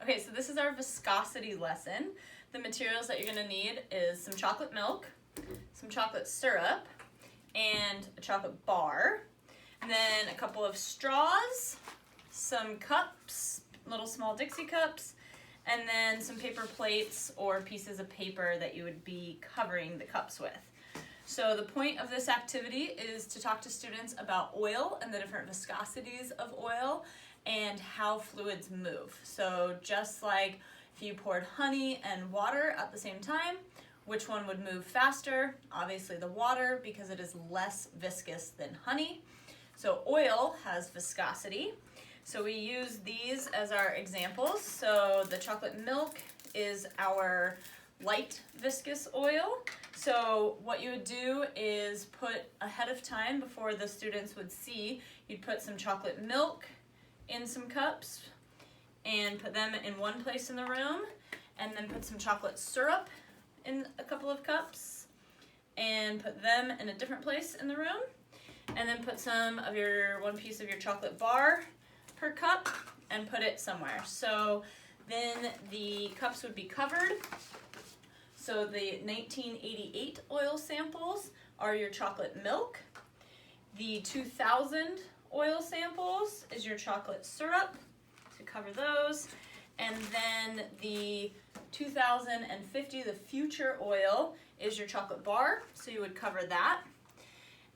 Okay, so this is our viscosity lesson. The materials that you're going to need is some chocolate milk, some chocolate syrup, and a chocolate bar, and then a couple of straws, some cups, little small Dixie cups, and then some paper plates or pieces of paper that you would be covering the cups with. So the point of this activity is to talk to students about oil and the different viscosities of oil and how fluids move. So just like if you poured honey and water at the same time, which one would move faster? Obviously the water, because it is less viscous than honey. So oil has viscosity. So we use these as our examples. So the chocolate milk is our light viscous oil. So what you would do is put ahead of time, before the students would see, you'd put some chocolate milk in some cups and put them in one place in the room, and then put some chocolate syrup in a couple of cups and put them in a different place in the room, and then put one piece of your chocolate bar per cup and put it somewhere. So then the cups would be covered. So the 1988 oil samples are your chocolate milk. The 2000 oil samples is your chocolate syrup, to cover those. And then the 2050, the future oil, is your chocolate bar, so you would cover that.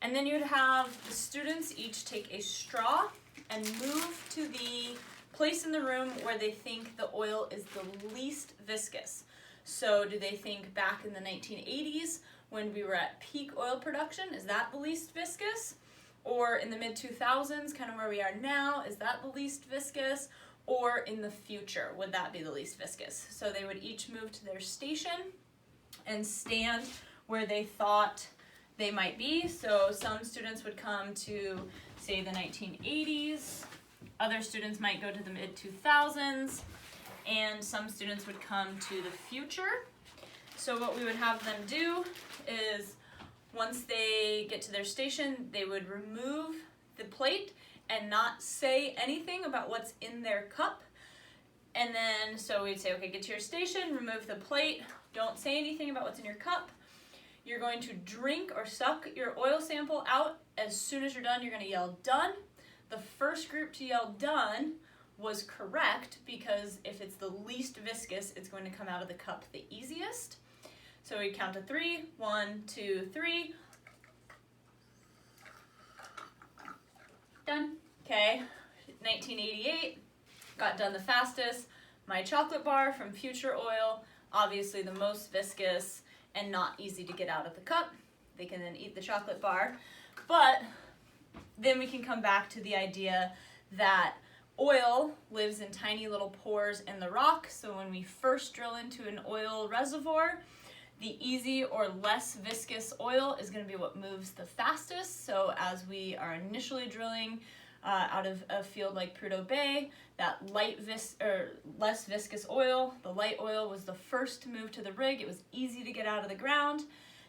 And then you'd have the students each take a straw and move to the place in the room where they think the oil is the least viscous. So do they think back in the 1980s when we were at peak oil production, is that the least viscous? Or in the mid-2000s, kind of where we are now, is that the least viscous? Or in the future, would that be the least viscous? So they would each move to their station and stand where they thought they might be. So some students would come to, say, the 1980s. Other students might go to the mid-2000s. And some students would come to the future. So what we would have them do is, once they get to their station, they would remove the plate and not say anything about what's in their cup. And then, so we'd say, okay, get to your station, remove the plate, don't say anything about what's in your cup. You're going to drink or suck your oil sample out. As soon as you're done, you're going to yell, done. The first group to yell done was correct, because if it's the least viscous, it's going to come out of the cup the easiest. So we count to 3, 1, 2, 3. Done. Okay, 1988, got done the fastest. My chocolate bar from Future Oil, obviously the most viscous and not easy to get out of the cup. They can then eat the chocolate bar. But then we can come back to the idea that oil lives in tiny little pores in the rock. So when we first drill into an oil reservoir, the easy or less viscous oil is going to be what moves the fastest. So as we are initially drilling out of a field like Prudhoe Bay, that less viscous oil, the light oil, was the first to move to the rig. It was easy to get out of the ground.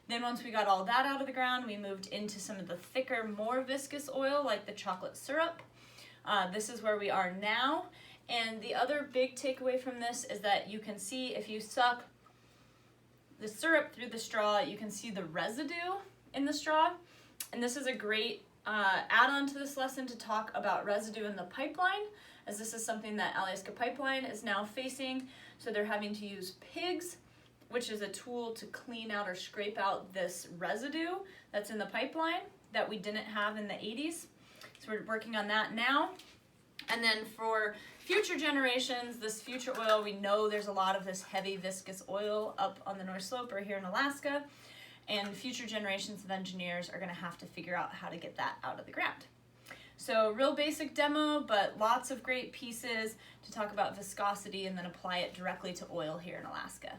Then once we got all that out of the ground, we moved into some of the thicker, more viscous oil like the chocolate syrup. This is where we are now. And the other big takeaway from this is that you can see, if you suck the syrup through the straw, you can see the residue in the straw. And this is a great add-on to this lesson to talk about residue in the pipeline, as this is something that Alaska Pipeline is now facing. So they're having to use pigs, which is a tool to clean out or scrape out this residue that's in the pipeline that we didn't have in the 80s. So we're working on that now. And then for future generations, this future oil, we know there's a lot of this heavy viscous oil up on the North Slope or here in Alaska, and future generations of engineers are going to have to figure out how to get that out of the ground. So real basic demo, but lots of great pieces to talk about viscosity and then apply it directly to oil here in Alaska.